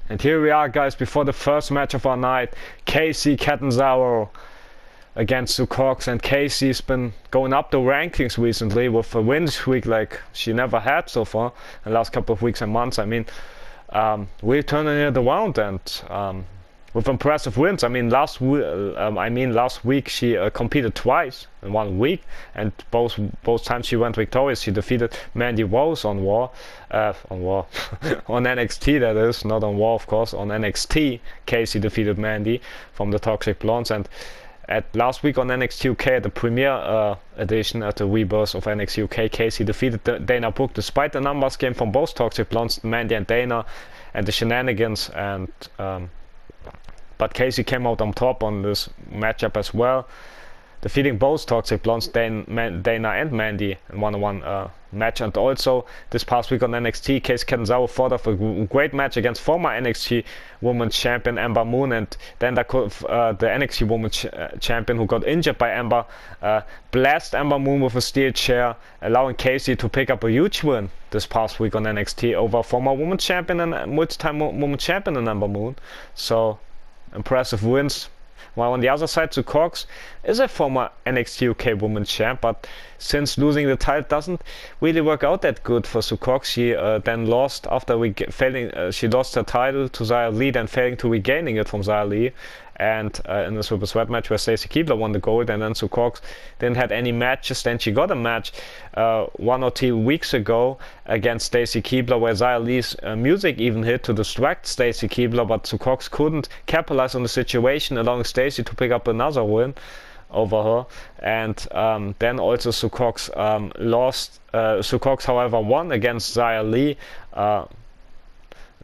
And here we are, guys, before the first match of our night. Kacy Catanzaro against Sue Cox, and Kacy's been going up the rankings recently with a win streak like she never had so far in the last couple of weeks and months. I mean, we're turning it around, and with impressive wins. I mean, last week she competed twice in 1 week, and both times she went victorious. She defeated Mandy Rose on Raw, on NXT, that is, not on Raw, of course. On NXT, Kacy defeated Mandy from the Toxic Blondes, and at last week on NXT UK, at the premiere edition at the rebirth of NXT UK, Kacy defeated Dana Brooke, despite the numbers came from both Toxic Blondes, Mandy and Dana, and the shenanigans, and but Kacy came out on top on this matchup as well, defeating both Toxic Blondes, Dana and Mandy, in one-on-one match. And also this past week on NXT, Kacy Catanzaro fought off a great match against former NXT Women's Champion Ember Moon, and then the NXT Women's Champion, who got injured by Ember, blasted Ember Moon with a steel chair, allowing Kacy to pick up a huge win this past week on NXT over former Women's Champion and multi-time Women's Champion in Ember Moon. So impressive wins. While on the other side, Sue Cox is a former NXT UK Women's Champ, but since losing the title doesn't really work out that good for Sue Cox. She then lost after she lost her title to Xia Li, then failing to regaining it from Xia Li, and in the Super Sweat match where Stacy Keibler won the gold, and then Sue Cox didn't have any matches. Then she got a match 1 or 2 weeks ago against Stacy Keibler, where Xia Li's music even hit to distract Stacy Keibler, but Sue Cox couldn't capitalize on the situation, allowing Stacy to pick up another win over her. And then also Sue Cox lost. Sue Cox, however, won against Xia Li.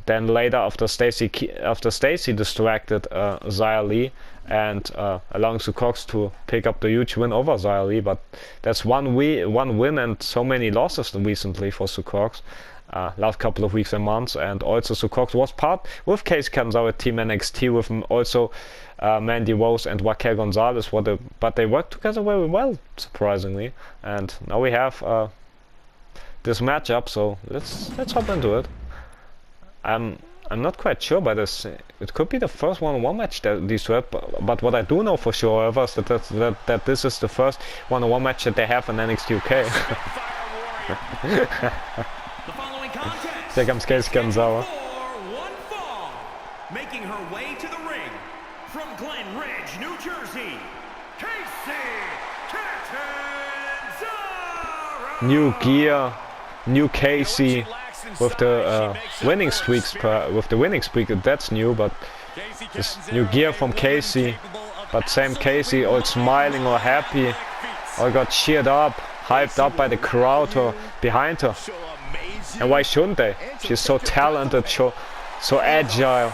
Then later, after Stacy distracted Xia Li, and allowing Sue Cox to pick up the huge win over Xia Li. But that's one win and so many losses recently for Sue Cox, last couple of weeks and months. And also Sue Cox was part with Kacy Catanzaro Team NXT, with also Mandy Rose and Raquel Gonzalez, but they worked together very well, surprisingly. And now we have this matchup, so let's hop into it. I'm not quite sure, but it could be the first one-on-one match that these two have. But what I do know for sure, however, is that this is the first one-on-one match that they have in NXT UK. Here comes Kacy Catanzaro. Making her way to the ring from Glen Ridge, New Jersey, Kacy Catanzaro. New gear, new Kacy. With the winning streak, that's new, but this new gear from Kacy, but same Kacy, all smiling or happy, all got cheered up, hyped up by the crowd or behind her. And why shouldn't they? She's so talented, so agile.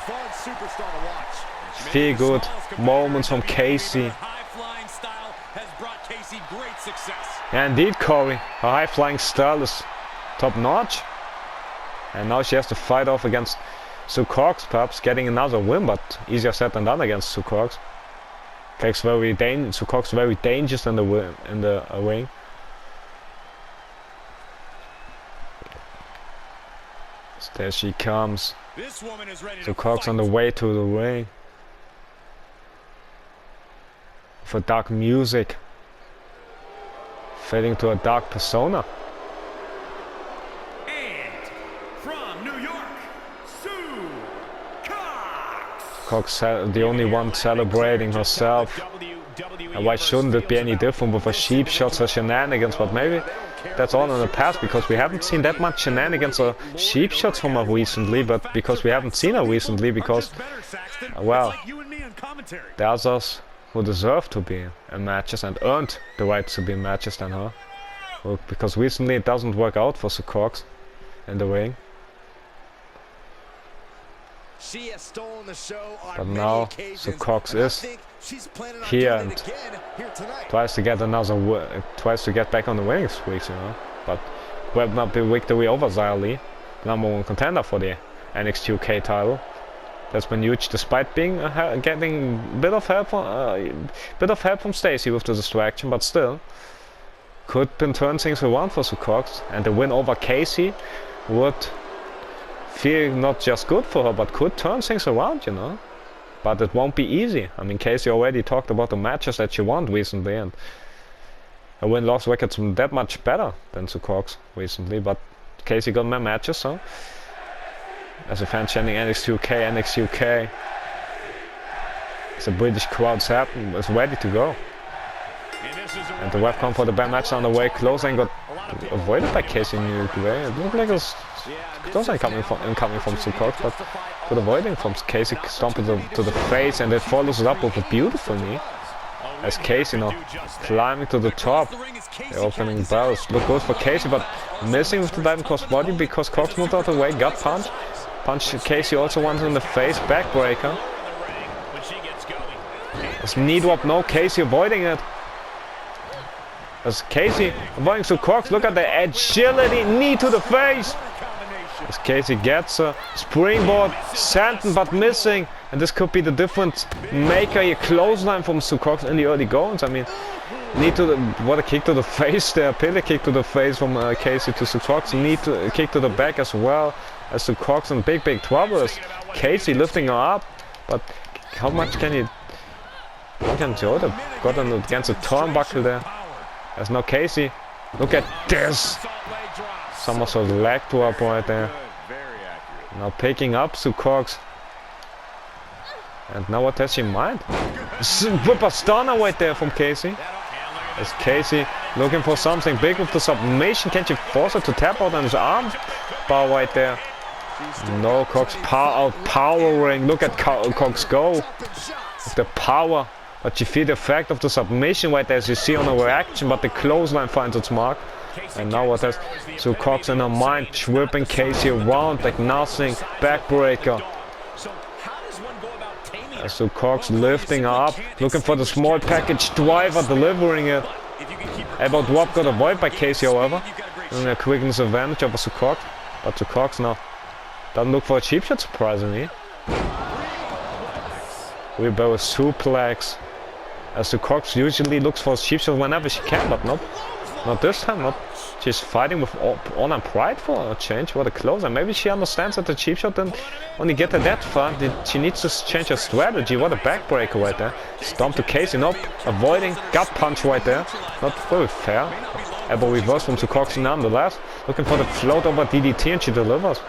Feel good moments from Kacy. Yeah, indeed, Corey, her high-flying style is top-notch. And now she has to fight off against Sue Cox, perhaps getting another win, but easier said than done against Sue Cox. Sue Cox very dangerous in the ring. So there she comes. Sue Cox on the way to the ring. For dark music, fading to a dark persona. Cox, the only one celebrating herself, and why shouldn't it be any different with her sheep shots, her shenanigans? But maybe that's all in the past, because we haven't seen that much shenanigans or sheep shots from her recently. But because we haven't seen her recently, because well, there are others who deserve to be in matches and earned the right to be in matches than her. Well, because recently it doesn't work out for Sue Cox in the ring. She has stolen the show on but now Sue Cox is here and tries to get back on the winning streak, you know. But will not be victory over Xia Li, #1 contender for the NXT UK title. That's been huge, despite being getting a bit of help from Stacy with the distraction, but still could turn things around for Sue Cox, and the win over Kacy would feel not just good for her, but could turn things around, you know. But it won't be easy. I mean, Kacy already talked about the matches that she won recently, and her win-loss record's that much better than Sue Cox recently. But Kacy got more matches, so as a fan chanting NXT UK, NXT UK. The British crowd's happen, is ready to go. And the ref come for the bad match on the way close and got avoided by Kacy in the way. It looked like it was close incoming from Sue Cox, but good avoiding from Kacy, stomping to the face, and it follows it up with a beautiful knee. As Kacy now climbing to the top, the opening bells. Look good for Kacy, but missing with the diving crossbody because Cox moved out of the way, got punched. Punched Kacy also once in the face, backbreaker. As knee drop, no, Kacy avoiding it. As Kacy avoiding Sue Cox, look at the agility, knee to the face. As Kacy gets a springboard, Santon but missing. And this could be the difference maker here, clothesline from Sue Cox in the early goings. I mean, knee to the, what a kick to the face there, pillar kick to the face from Kacy to Sue Cox, knee to kick to the back as well. As Sue Cox in big trouble. As Kacy lifting her up, but how much can he? Jordan got on against the turnbuckle there. There's no Kacy. Look at this. Somersault leg drop right there. Now picking up Sue Cox. And now what has she in mind? Whipper stunner right there from Kacy. As Kacy looking for something big with the submission. Can she force her to tap out on his arm bar right there? No, Cox powering. Look at Cox go. With the power. But you feel the effect of the submission right there as you see on her reaction, but the clothesline finds its mark. And now what has Sue Cox in her mind, whipping Kacy around like nothing, backbreaker. As Sue Cox lifting her up, looking for the small package driver, delivering it. Elbow drop got avoided by Kacy, however. And a quickness advantage over Sue Cox. But Sue Cox now doesn't look for a cheap shot, surprisingly. Wheelbarrow suplex. As Sue Cox usually looks for a cheap shot whenever she can, but nope. Not this time, not. She's fighting with honor and pride for a change. What a closer. Maybe she understands that the cheap shot then only get her that far. She needs to change her strategy. What a backbreaker right there. Stomp to Kacy, nope. Avoiding. Gut punch right there. Not very fair. Elbow reverse from Sue Cox nonetheless. Looking for the float over DDT and she delivers.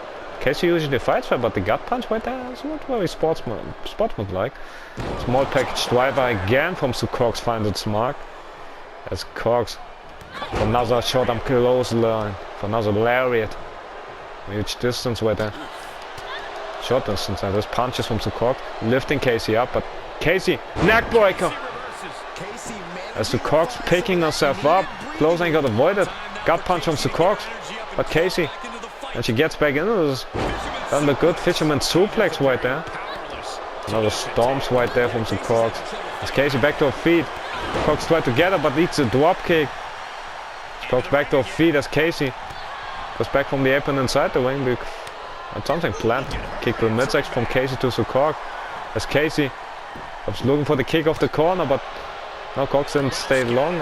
Kacy usually fights her, but the gut punch right there is not very sportsmanlike. Small package driver again from Sue Cox finds its mark. As Cox for another shot on close line, for another lariat. Huge distance right there. Short distance, and there's punches from Sue Cox, lifting Kacy up, but Kacy, neckbreaker! As Sue Cox picking herself up, closing got avoided, gut punch from Sue Cox, but Kacy, and she gets back into this. Done the good fisherman suplex right there. Another stomps right there from Sue Cox. As Kacy back to her feet. Cox tried to get her, but needs a drop kick. Cox back to her feet as Kacy goes back from the apron inside the ring. And something planned. Kick to the midsection from Kacy to Sue Cox. As Kacy was looking for the kick off the corner, but no, Cox didn't stay down long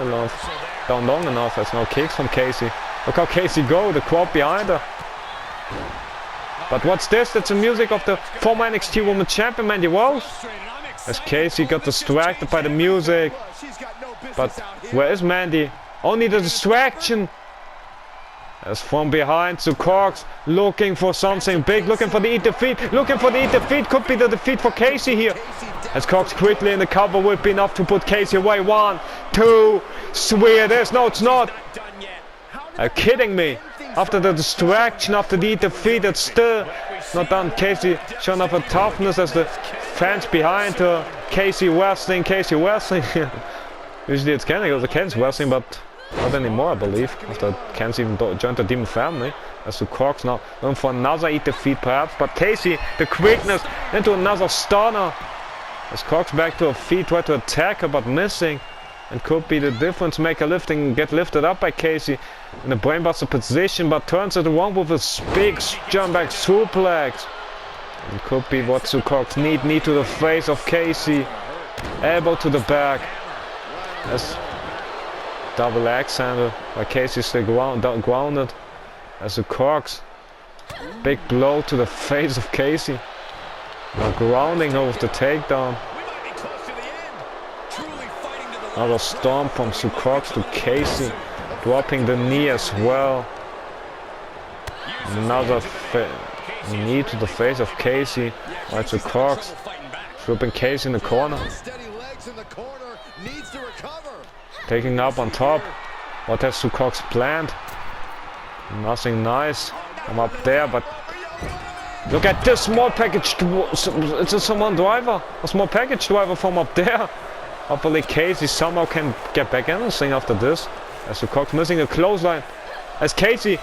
enough. There's no kicks from Kacy. Look how Kacy go, the crowd behind her. But what's this? That's the music of the former NXT Women's Champion, Mandy Rose. As Kacy got distracted by the music. But where is Mandy? Only the distraction. As from behind, Sue Cox looking for something big, looking for the eat defeat, could be the defeat for Kacy here. As Cox quickly in the cover would be enough to put Kacy away. 1, 2, 3, it is. No, it's not. Are you kidding me? After the distraction, after the defeat, it's still not done. Kacy showing off her toughness as the fans behind her. Kacy wrestling. Usually it's Ken's wrestling, but not anymore, I believe. After Ken's even joined the Demon family. As the Cox now going for another eat defeat perhaps. But Kacy, the quickness into another stunner. As Cox back to her feet, tried to attack her, but missing. And could be the difference maker, get lifted up by Kacy in a brainbuster position, but turns it around with a big jump back suplex. It could be what Sue Cox need. Knee to the face of Kacy, elbow to the back. As double axe handle, but Kacy still grounded. As Sue Cox Big blow to the face of Kacy. Now grounding her with the takedown. Another stomp from Sue Cox to Kacy. Dropping the knee as well. Another knee to the face of Kacy. Right, Sue Cox. Flipping Kacy in the corner. Taking up on top. What has Sue Cox planned? Nothing nice. I'm up there, but look at this small package. It's a someone driver. A small package driver from up there. Hopefully Kacy somehow can get back in this thing after this. As Sue Cox missing a clothesline. As Kacy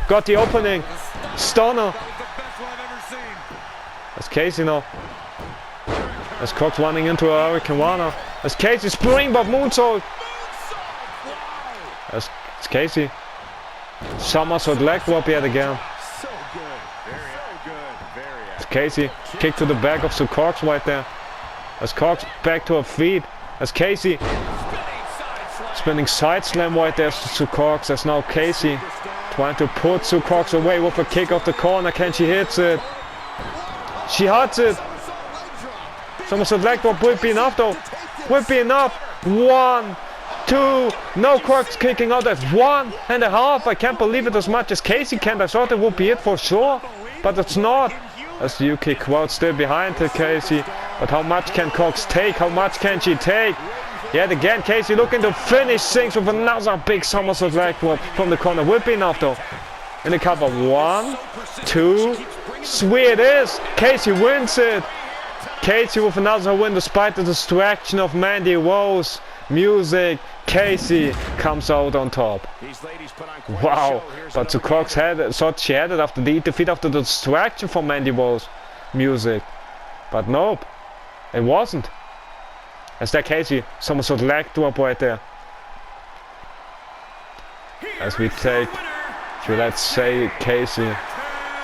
got the opening. Stunner. As Kacy now. As Cox running into a Hurricane Rana. As Kacy springboard moonsault. As Kacy. Somersault leg drop yet again. As Kacy kick to the back of Sue Cox right there. As Cox back to her feet. As Kacy spinning side slam right there to Sue Cox. As now Kacy trying to put Sue Cox away with a kick off the corner. Can she hit it? She hits it. Somersault leg drop will be enough though. Will be enough. 1, 2. No, Cox kicking out at 1.5. I can't believe it as much as Kacy can. I thought it would be it for sure, but it's not. As the UK crowd still behind the Kacy. But how much can Cox take? How much can she take? Yet again, Kacy looking to finish things with another big somersault leg drop from the corner. Will be enough though. In the cover. 1, 2, 3 it is. Kacy wins it. Kacy with another win despite the distraction of Mandy Rose. Music. Kacy comes out on top. Wow, but Sue Cox thought she had it after the defeat, after the distraction from Mandy Rose. Music. But nope, it wasn't. As that Kacy somersault leg drop right there. As we take, let's say, Kacy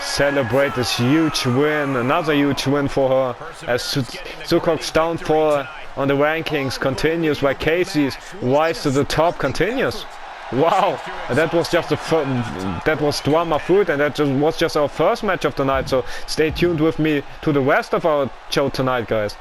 celebrate this huge win, another huge win for her. As Sue Cox downfall on the rankings continues, while Kacy's rise to the top continues. Wow, and that was just that was drama food, and that was just our first match of the night. So stay tuned with me to the rest of our show tonight, guys.